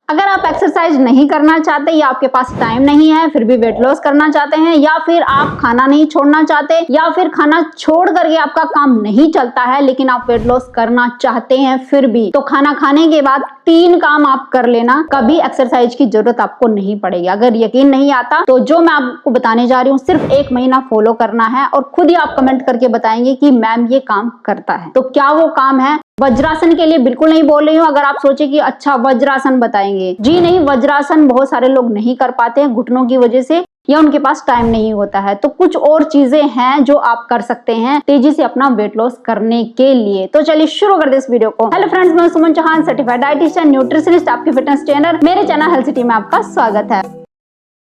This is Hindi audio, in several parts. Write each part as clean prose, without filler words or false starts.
अगर आप एक्सरसाइज नहीं करना चाहते या आपके पास टाइम नहीं है फिर भी वेट लॉस करना चाहते हैं, या फिर आप खाना नहीं छोड़ना चाहते, या फिर खाना छोड़ करके आपका काम नहीं चलता है लेकिन आप वेट लॉस करना चाहते हैं फिर भी, तो खाना खाने के बाद 3 काम आप कर लेना, कभी एक्सरसाइज की जरूरत आपको नहीं पड़ेगी। अगर यकीन नहीं आता तो जो मैं आपको बताने जा रही हूँ सिर्फ 1 महीना फॉलो करना है और खुद ही आप कमेंट करके बताएंगे कि मैम ये काम करता है। तो क्या वो काम है? वज्रासन के लिए बिल्कुल नहीं बोल रही हूँ। अगर आप सोचे कि अच्छा वज्रासन बताएंगे, जी नहीं, वज्रासन बहुत सारे लोग नहीं कर पाते हैं घुटनों की वजह से या उनके पास टाइम नहीं होता है। तो कुछ और चीजें हैं जो आप कर सकते हैं तेजी से अपना वेट लॉस करने के लिए। तो चलिए शुरू कर दे इस वीडियो को। हेलो फ्रेंड्स, मैं सुमन चौहान, सर्टिफाइड डाइटिशियन, न्यूट्रिशनिस्ट, आपकी फिटनेस ट्रेनर। मेरे चैनल हेल्थ सिटी में आपका स्वागत है।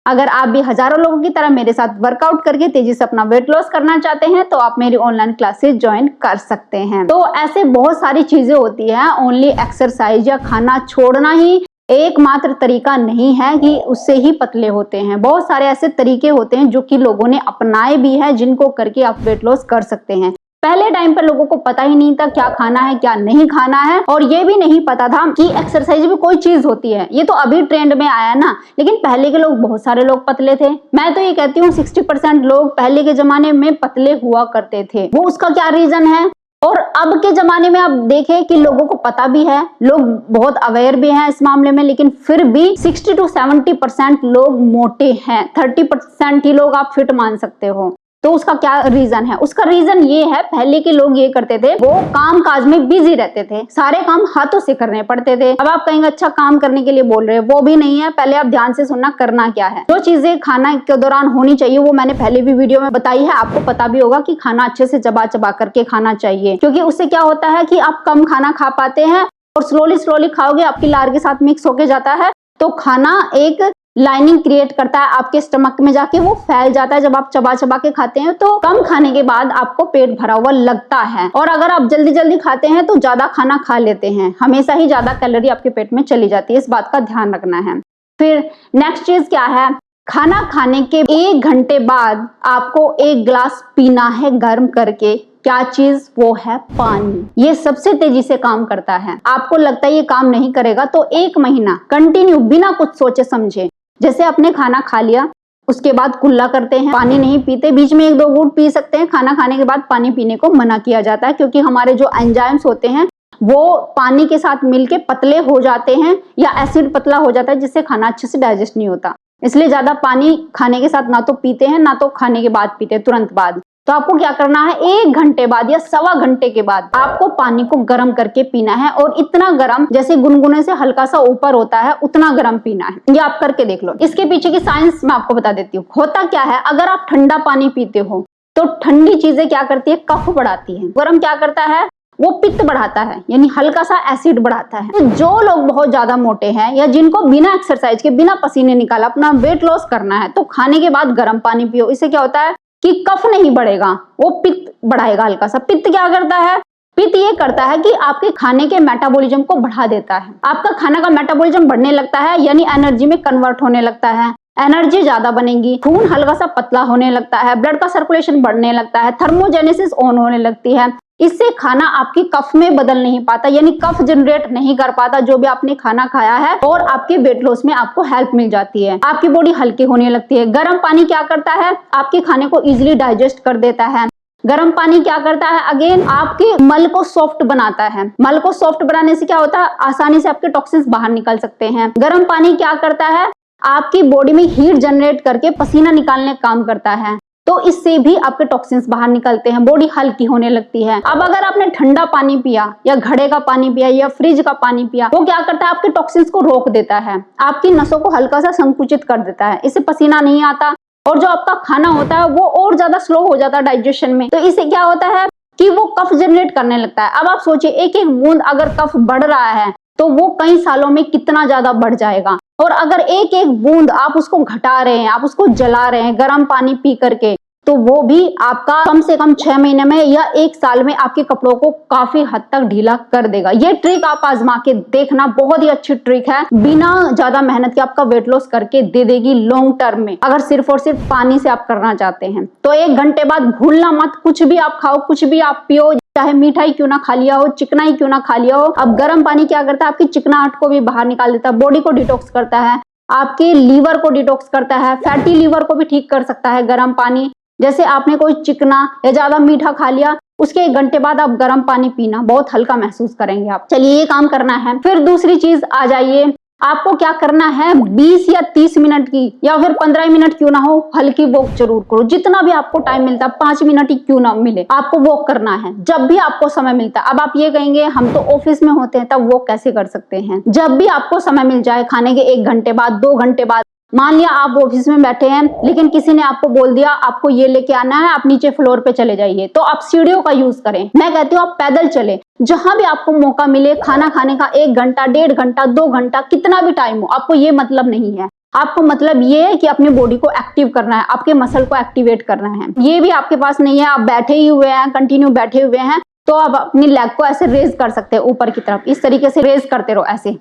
अगर आप भी हजारों लोगों की तरह मेरे साथ वर्कआउट करके तेजी से अपना वेट लॉस करना चाहते हैं तो आप मेरी ऑनलाइन क्लासेस ज्वाइन कर सकते हैं। तो ऐसे बहुत सारी चीजें होती हैं, ओनली एक्सरसाइज या खाना छोड़ना ही एकमात्र तरीका नहीं है कि उससे ही पतले होते हैं। बहुत सारे ऐसे तरीके होते हैं जो कि लोगों ने अपनाए भी हैं, जिनको करके आप वेट लॉस कर सकते हैं। पहले टाइम पर लोगों को पता ही नहीं था क्या खाना है क्या नहीं खाना है, और ये भी नहीं पता था कि एक्सरसाइज भी कोई चीज होती है। ये तो अभी ट्रेंड में आया ना, लेकिन पहले के लोग, बहुत सारे लोग पतले थे। मैं तो ये कहती हूँ 60% लोग पहले के जमाने में पतले हुआ करते थे। वो उसका क्या रीजन है? और अब के जमाने में आप देखें कि लोगों को पता भी है, लोग बहुत अवेयर भी हैं इस मामले में, लेकिन फिर भी 60 to 70% लोग मोटे हैं, 30% ही लोग आप फिट मान सकते हो। तो उसका क्या रीजन है? उसका रीजन ये है, पहले के लोग ये करते थे, वो काम काज में बिजी रहते थे, सारे काम हाथों से करने पड़ते थे। अब आप कहेंगे अच्छा काम करने के लिए बोल रहे हैं, वो भी नहीं है। पहले आप ध्यान से सुनना करना क्या है। जो चीजें खाना के दौरान होनी चाहिए वो मैंने पहले भी वीडियो में बताई है। आपको पता भी होगा कि खाना अच्छे से चबा चबा करके खाना चाहिए, क्योंकि उससे क्या होता है कि आप कम खाना खा पाते हैं और स्लोली खाओगे, आपकी लार के साथ मिक्स होके जाता है, तो खाना एक लाइनिंग क्रिएट करता है आपके स्टमक में, जाके वो फैल जाता है। जब आप चबा चबा के खाते हैं तो कम खाने के बाद आपको पेट भरा हुआ लगता है, और अगर आप जल्दी जल्दी खाते हैं तो ज्यादा खाना खा लेते हैं, हमेशा ही ज्यादा कैलोरी आपके पेट में चली जाती है। इस बात का ध्यान रखना है। फिर नेक्स्ट चीज क्या है? खाना खाने के 1 घंटे बाद आपको 1 गिलास पीना है गर्म करके। क्या चीज? वो है पानी। ये सबसे तेजी से काम करता है। आपको लगता है ये काम नहीं करेगा तो 1 महीना कंटिन्यू बिना कुछ सोचे समझे, जैसे आपने खाना खा लिया उसके बाद कुल्ला करते हैं, पानी नहीं पीते, बीच में 1-2 घूंट पी सकते हैं। खाना खाने के बाद पानी पीने को मना किया जाता है, क्योंकि हमारे जो एंजाइम्स होते हैं वो पानी के साथ मिलके पतले हो जाते हैं, या एसिड पतला हो जाता है, जिससे खाना अच्छे से डाइजेस्ट नहीं होता। इसलिए ज्यादा पानी खाने के साथ ना तो पीते हैं ना तो खाने के बाद पीते हैं, तुरंत बाद। तो आपको क्या करना है, 1 घंटे बाद या 1.25 घंटे के बाद आपको पानी को गर्म करके पीना है, और इतना गर्म जैसे गुनगुने से हल्का सा ऊपर होता है उतना गर्म पीना है। ये आप करके देख लो। इसके पीछे की साइंस मैं आपको बता देती हूँ। होता क्या है, अगर आप ठंडा पानी पीते हो तो ठंडी चीजें क्या करती है, कफ बढ़ाती है। गर्म क्या करता है, वो पित्त बढ़ाता है, यानी हल्का सा एसिड बढ़ाता है। तो जो लोग बहुत ज्यादा मोटे हैं या जिनको बिना एक्सरसाइज के, बिना पसीने निकाला अपना वेट लॉस करना है, तो खाने के बाद गर्म पानी पियो। इससे क्या होता है कि कफ नहीं बढ़ेगा, वो पित्त बढ़ाएगा हल्का सा। पित्त क्या करता है? पित्त ये करता है कि आपके खाने के मेटाबॉलिज्म को बढ़ा देता है। आपका खाना का मेटाबॉलिज्म बढ़ने लगता है, यानी एनर्जी में कन्वर्ट होने लगता है, एनर्जी ज्यादा बनेगी, खून हल्का सा पतला होने लगता है, ब्लड का सर्कुलेशन बढ़ने लगता है, थर्मोजेनेसिस ऑन होने लगती है। इससे खाना आपकी कफ में बदल नहीं पाता, यानी कफ जनरेट नहीं कर पाता जो भी आपने खाना खाया है, और आपके वेट लॉस में आपको हेल्प मिल जाती है। आपकी बॉडी हल्की होने लगती है। गर्म पानी क्या करता है, आपके खाने को इजीली डाइजेस्ट कर देता है। गर्म पानी क्या करता है, अगेन आपके मल को सॉफ्ट बनाता है। मल को सॉफ्ट बनाने से क्या होता है, आसानी से आपके टॉक्सिन्स बाहर निकल सकते हैं। गर्म पानी क्या करता है, आपकी बॉडी में हीट जनरेट करके पसीना निकालने का काम करता है, तो इससे भी आपके टॉक्सिन्स बाहर निकलते हैं, बॉडी हल्की होने लगती है। अब अगर आपने ठंडा पानी पिया या घड़े का पानी पिया या फ्रिज का पानी पिया, वो क्या करता है, आपके टॉक्सिन्स को रोक देता है, आपकी नसों को हल्का सा संकुचित कर देता है। इससे पसीना नहीं आता, और जो आपका खाना होता है वो और ज्यादा स्लो हो जाता है डाइजेशन में। तो इससे क्या होता है कि वो कफ जनरेट करने लगता है। अब आप सोचिए, 1-1 बूंद अगर कफ बढ़ रहा है तो वो कई सालों में कितना ज्यादा बढ़ जाएगा। और अगर 1-1 बूंद आप उसको घटा रहे हैं, आप उसको जला रहे हैं गर्म पानी पी करके, तो वो भी आपका कम से कम 6 महीने में या 1 साल में आपके कपड़ों को काफी हद तक ढीला कर देगा। ये ट्रिक आप आजमा के देखना, बहुत ही अच्छी ट्रिक है, बिना ज्यादा मेहनत के आपका वेट लॉस करके दे देगी लॉन्ग टर्म में। अगर सिर्फ और सिर्फ पानी से आप करना चाहते हैं तो 1 घंटे बाद भूलना मत, कुछ भी आप खाओ, कुछ भी आप पियो, चाहे मिठाई क्यों ना खा लिया हो, चिकना ही क्यों ना खा लिया हो। अब गर्म पानी क्या करता है, आपकी चिकनाहट को भी बाहर निकाल देता है, बॉडी को डिटॉक्स करता है, आपके लीवर को डिटॉक्स करता है, फैटी लीवर को भी ठीक कर सकता है गर्म पानी। जैसे आपने कोई चिकना या ज्यादा मीठा खा लिया, उसके 1 घंटे बाद आप गर्म पानी पीना, बहुत हल्का महसूस करेंगे आप। चलिए ये काम करना है। फिर दूसरी चीज आ जाइए, आपको क्या करना है, 20 या 30 मिनट की या फिर 15 मिनट क्यों ना हो, हल्की वॉक जरूर करो। जितना भी आपको टाइम मिलता है, 5 मिनट ही क्यों ना मिले, आपको वॉक करना है जब भी आपको समय मिलता है। अब आप ये कहेंगे हम तो ऑफिस में होते हैं, तब वॉक कैसे कर सकते हैं? जब भी आपको समय मिल जाए, खाने के 1 घंटे बाद, 2 घंटे बाद, मान लिया आप ऑफिस में बैठे हैं लेकिन किसी ने आपको बोल दिया आपको ये लेके आना है, आप नीचे फ्लोर पे चले जाइए, तो आप सीढ़ियों का यूज करें। मैं कहती हूँ आप पैदल चले, जहां भी आपको मौका मिले। खाना खाने का 1 घंटा, 1.5 घंटा, 2 घंटा, कितना भी टाइम हो, आपको ये मतलब नहीं है। आपको मतलब ये है कि अपनी बॉडी को एक्टिव करना है, आपके मसल को एक्टिवेट करना है। ये भी आपके पास नहीं है, आप बैठे ही हुए हैं, कंटिन्यू बैठे हुए हैं, तो आप अपनी लेग को ऐसे रेज कर सकते हैं ऊपर की तरफ, इस तरीके से रेज करते रहो, ऐसे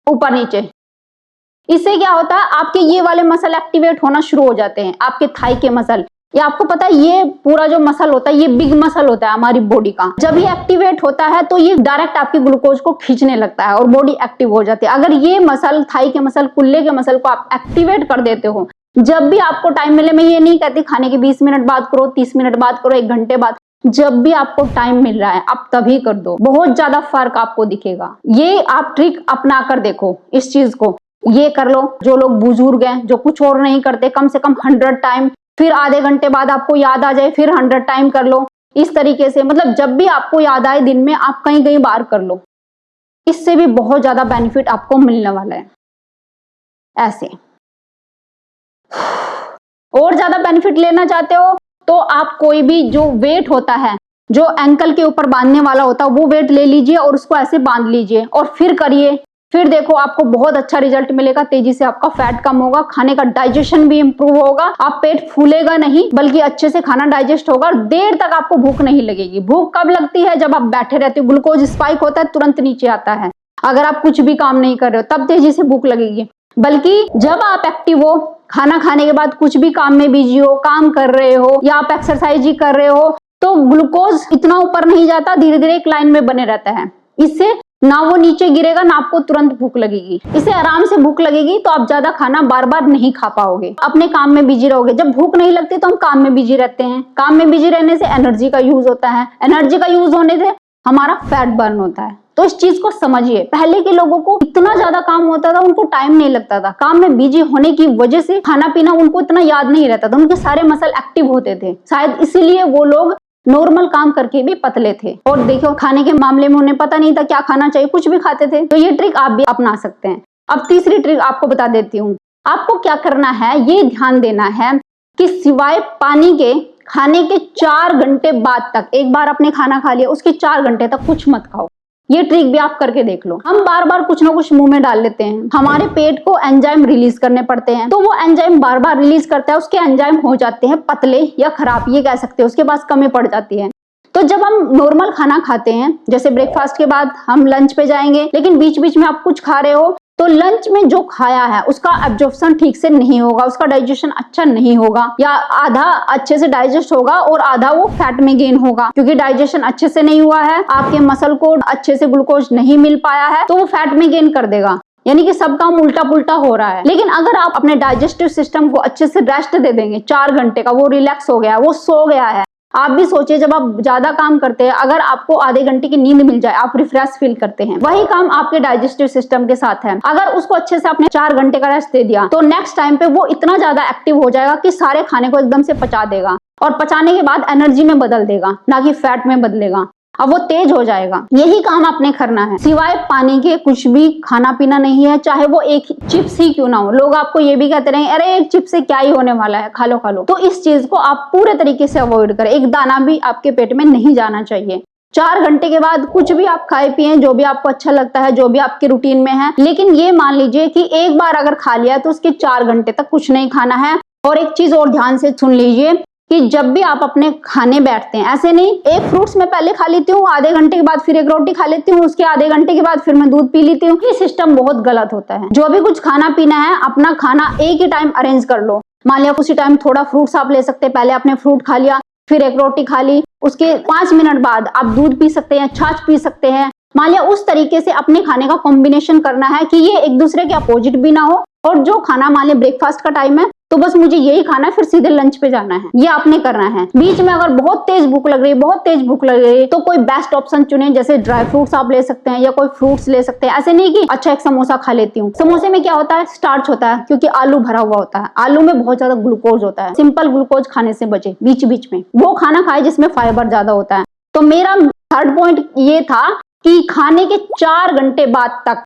ऊपर नीचे। इससे क्या होता है, आपके ये वाले मसल एक्टिवेट होना शुरू हो जाते हैं, आपके थाई के मसल। ये आपको पता है, ये पूरा जो मसल होता है, ये बिग मसल होता है हमारी बॉडी का। जब ये एक्टिवेट होता है तो ये डायरेक्ट आपके ग्लूकोज को खींचने लगता है और बॉडी एक्टिव हो जाती है। अगर ये मसल, थाई के मसल, कुल्ले के मसल को आप एक्टिवेट कर देते हो, जब भी आपको टाइम मिले, मैं ये नहीं कहती खाने के 20 मिनट बाद करो, 30 मिनट बाद करो, 1 घंटे बाद, जब भी आपको टाइम मिल रहा है आप तभी कर दो, बहुत ज्यादा फर्क आपको दिखेगा। ये आप ट्रिक अपना कर देखो, इस चीज को ये कर लो। जो लोग बुजुर्ग हैं, जो कुछ और नहीं करते, कम से कम 100 टाइम, फिर आधे घंटे बाद आपको याद आ जाए फिर 100 टाइम कर लो। इस तरीके से, मतलब जब भी आपको याद आए दिन में, आप कहीं कहीं बार कर लो। इससे भी बहुत ज्यादा बेनिफिट आपको मिलने वाला है। ऐसे और ज्यादा बेनिफिट लेना चाहते हो तो आप कोई भी जो वेट होता है, जो एंकल के ऊपर बांधने वाला होता है, वो वेट ले लीजिए और उसको ऐसे बांध लीजिए और फिर करिए। फिर देखो आपको बहुत अच्छा रिजल्ट मिलेगा, तेजी से आपका फैट कम होगा, खाने का डाइजेशन भी इंप्रूव होगा, आप पेट फूलेगा नहीं बल्कि अच्छे से खाना डाइजेस्ट होगा और देर तक आपको भूख नहीं लगेगी। भूख कब लगती है, जब आप बैठे रहते हो, ग्लूकोज स्पाइक होता है, तुरंत नीचे आता है। अगर आप कुछ भी काम नहीं कर रहे हो तब तेजी से भूख लगेगी, बल्कि जब आप एक्टिव हो, खाना खाने के बाद कुछ भी काम में बिजी हो, काम कर रहे हो या आप एक्सरसाइज ही कर रहे हो, तो ग्लूकोज इतना ऊपर नहीं जाता, धीरे धीरे एक लाइन में बने रहता है। इससे ना वो नीचे गिरेगा, ना आपको तुरंत भूख लगेगी। इसे आराम से भूख लगेगी तो आप ज्यादा खाना बार बार नहीं खा पाओगे, अपने काम में बिजी रहोगे। जब भूख नहीं लगती तो हम काम में बिजी रहते हैं, काम में बिजी रहने से एनर्जी का यूज होता है, एनर्जी का यूज होने से हमारा फैट बर्न होता है। तो इस चीज को समझिए। पहले के लोगों को इतना ज्यादा काम होता था, उनको टाइम नहीं लगता था, काम में बिजी होने की वजह से खाना पीना उनको इतना याद नहीं रहता था, उनके सारे मसल एक्टिव होते थे, शायद इसीलिए वो लोग नॉर्मल काम करके भी पतले थे। और देखो खाने के मामले में उन्हें पता नहीं था क्या खाना चाहिए, कुछ भी खाते थे। तो ये ट्रिक आप भी अपना सकते हैं। अब तीसरी ट्रिक आपको बता देती हूँ। आपको क्या करना है, ये ध्यान देना है कि सिवाय पानी के खाने के 4 घंटे बाद तक, एक बार आपने खाना खा लिया उसके 4 घंटे तक कुछ मत खाओ। ये ट्रिक भी आप करके देख लो। हम बार बार कुछ ना कुछ मुंह में डाल लेते हैं, हमारे पेट को एंजाइम रिलीज करने पड़ते हैं, तो वो एंजाइम बार बार रिलीज करता है, उसके एंजाइम हो जाते हैं पतले या खराब, ये कह सकते हैं, उसके पास कमी पड़ जाती है। तो जब हम नॉर्मल खाना खाते हैं, जैसे ब्रेकफास्ट के बाद हम लंच पे जाएंगे, लेकिन बीच बीच में आप कुछ खा रहे हो, तो लंच में जो खाया है उसका एब्जॉर्प्शन ठीक से नहीं होगा, उसका डाइजेशन अच्छा नहीं होगा, या आधा अच्छे से डाइजेस्ट होगा और आधा वो फैट में गेन होगा। क्योंकि डाइजेशन अच्छे से नहीं हुआ है, आपके मसल को अच्छे से ग्लूकोज नहीं मिल पाया है, तो वो फैट में गेन कर देगा, यानी कि सब काम उल्टा पुल्टा हो रहा है। लेकिन अगर आप अपने डाइजेस्टिव सिस्टम को अच्छे से रेस्ट दे देंगे, 4 घंटे का, वो रिलैक्स हो गया, वो सो गया है। आप भी सोचिए, जब आप ज्यादा काम करते हैं, अगर आपको आधे घंटे की नींद मिल जाए, आप रिफ्रेश फील करते हैं। वही काम आपके डाइजेस्टिव सिस्टम के साथ है। अगर उसको अच्छे से आपने 4 घंटे का रेस्ट दे दिया, तो नेक्स्ट टाइम पे वो इतना ज्यादा एक्टिव हो जाएगा कि सारे खाने को एकदम से पचा देगा, और पचाने के बाद एनर्जी में बदल देगा, ना कि फैट में बदलेगा। अब वो तेज हो जाएगा। यही काम आपने करना है। सिवाय पानी के कुछ भी खाना पीना नहीं है, चाहे वो एक चिप्स ही क्यों ना हो। लोग आपको ये भी कहते रहे, अरे एक चिप्स से क्या ही होने वाला है, खा लो खा लो। तो इस चीज को आप पूरे तरीके से अवॉइड करें। एक दाना भी आपके पेट में नहीं जाना चाहिए। 4 घंटे के बाद कुछ भी आप खाए पिए, जो भी आपको अच्छा लगता है, जो भी आपके रूटीन में है, लेकिन ये मान लीजिए कि एक बार अगर खा लिया तो उसके 4 घंटे तक कुछ नहीं खाना है। और एक चीज और ध्यान से सुन लीजिए कि जब भी आप अपने खाने बैठते हैं, ऐसे नहीं एक फ्रूट्स में पहले खा लेती हूँ, आधे घंटे के बाद फिर एक रोटी खा लेती हूँ, उसके आधे घंटे के बाद फिर मैं दूध पी लेती हूँ। ये सिस्टम बहुत गलत होता है। जो भी कुछ खाना पीना है, अपना खाना एक ही टाइम अरेंज कर लो। मान लिया उसी टाइम थोड़ा फ्रूट्स आप ले सकते हैं, पहले आपने फ्रूट खा लिया, फिर एक रोटी खा ली, उसके 5 मिनट बाद आप दूध पी सकते हैं, छाछ पी सकते हैं। मान लिया उस तरीके से अपने खाने का कॉम्बिनेशन करना है कि ये एक दूसरे के अपोजिट भी ना हो। और जो खाना मान लिया ब्रेकफास्ट का टाइम है तो बस मुझे यही खाना है, फिर सीधे लंच पे जाना है, ये आपने करना है। बीच में अगर बहुत तेज भूख लग रही है, बहुत तेज भूख लग रही है, तो कोई बेस्ट ऑप्शन चुने, जैसे ड्राई फ्रूट्स आप ले सकते हैं या कोई फ्रूट्स ले सकते हैं। ऐसे नहीं कि अच्छा एक समोसा खा लेती हूँ। समोसे में क्या होता है, स्टार्च होता है, क्योंकि आलू भरा हुआ होता है, आलू में बहुत ज्यादा ग्लूकोज होता है। सिंपल ग्लूकोज खाने से बचे, बीच बीच में वो खाना खाए जिसमें फाइबर ज्यादा होता है। तो मेरा थर्ड पॉइंट ये था कि खाने के 4 घंटे बाद तक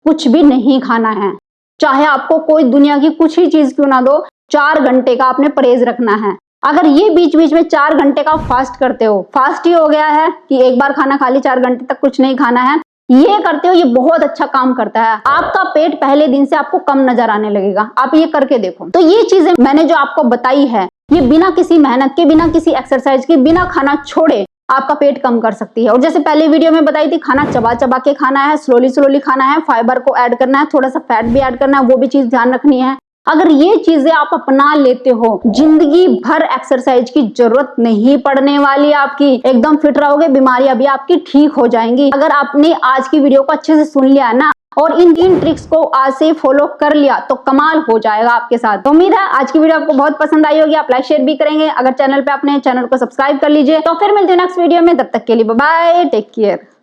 कुछ भी नहीं खाना है, चाहे आपको कोई दुनिया की कुछ ही चीज क्यों ना दो। 4 घंटे का आपने परहेज रखना है। अगर ये बीच बीच में 4 घंटे का फास्ट करते हो, फास्ट ही हो गया है कि एक बार खाना खा ली, 4 घंटे तक कुछ नहीं खाना है, ये करते हो, ये बहुत अच्छा काम करता है। आपका पेट पहले दिन से आपको कम नजर आने लगेगा। आप ये करके देखो। तो ये चीजें मैंने जो आपको बताई है, ये बिना किसी मेहनत के, बिना किसी एक्सरसाइज के, बिना खाना छोड़े आपका पेट कम कर सकती है। और जैसे पहले वीडियो में बताई थी, खाना चबा चबा के खाना है, स्लोली स्लोली खाना है, फाइबर को ऐड करना है, थोड़ा सा फैट भी ऐड करना है, वो भी चीज ध्यान रखनी है। अगर ये चीजें आप अपना लेते हो, जिंदगी भर एक्सरसाइज की जरूरत नहीं पड़ने वाली, आपकी एकदम फिट रहोगे, बीमारियां भी आपकी ठीक हो जाएंगी। अगर आपने आज की वीडियो को अच्छे से सुन लिया ना और इन 3 ट्रिक्स को आज से फॉलो कर लिया तो कमाल हो जाएगा आपके साथ। तो उम्मीद है आज की वीडियो आपको बहुत पसंद आई होगी। आप लाइक शेयर भी करेंगे। अगर चैनल पे अपने चैनल को सब्सक्राइब कर लीजिए। तो फिर मिलते हैं नेक्स्ट वीडियो में, तब तक के लिए बाय बाय, टेक केयर।